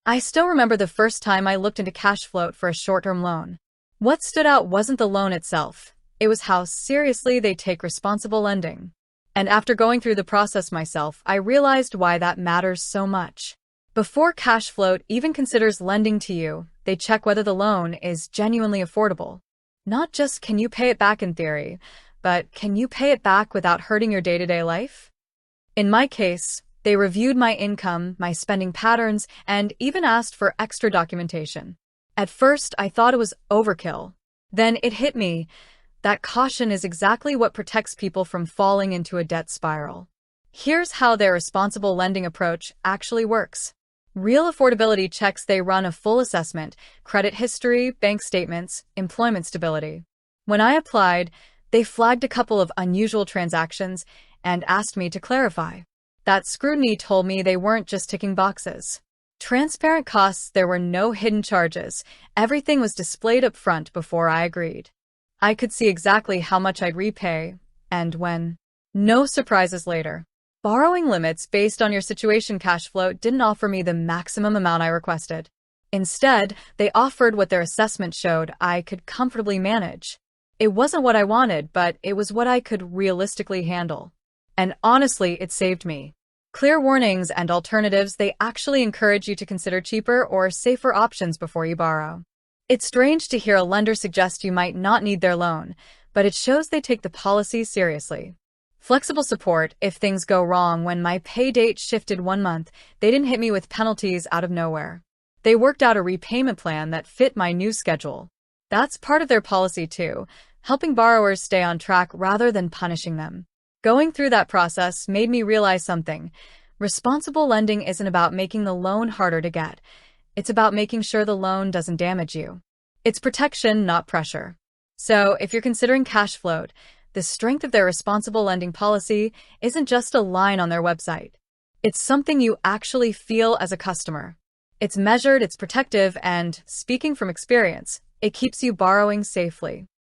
I still remember the first time I looked into Cashfloat for a short-term loan. What stood out wasn't the loan itself. It was how seriously they take responsible lending. And after going through the process myself, I realized why that matters so much. Before Cashfloat even considers lending to you, they check whether the loan is genuinely affordable. Not just can you pay it back in theory, but can you pay it back without hurting your day-to-day life? In my case, they reviewed my income, my spending patterns, and even asked for extra documentation. At first, I thought it was overkill. Then it hit me that caution is exactly what protects people from falling into a debt spiral. Here's how their responsible lending approach actually works. Real affordability checks. They run a full assessment, credit history, bank statements, employment stability. When I applied, they flagged a couple of unusual transactions and asked me to clarify. That scrutiny told me they weren't just ticking boxes. Transparent costs. There were no hidden charges. Everything was displayed up front before I agreed. I could see exactly how much I'd repay and when. No surprises later. Borrowing limits based on your situation. Cashfloat didn't offer me the maximum amount I requested. Instead, they offered what their assessment showed I could comfortably manage. It wasn't what I wanted, but it was what I could realistically handle. And honestly, it saved me. Clear warnings and alternatives. They actually encourage you to consider cheaper or safer options before you borrow. It's strange to hear a lender suggest you might not need their loan, but it shows they take the policy seriously. Flexible support. If things go wrong. When my pay date shifted 1 month, they didn't hit me with penalties out of nowhere. They worked out a repayment plan that fit my new schedule. That's part of their policy too, helping borrowers stay on track rather than punishing them. Going through that process made me realize something. Responsible lending isn't about making the loan harder to get. It's about making sure the loan doesn't damage you. It's protection, not pressure. So if you're considering Cashfloat, the strength of their responsible lending policy isn't just a line on their website. It's something you actually feel as a customer. It's measured, it's protective, and, speaking from experience, it keeps you borrowing safely.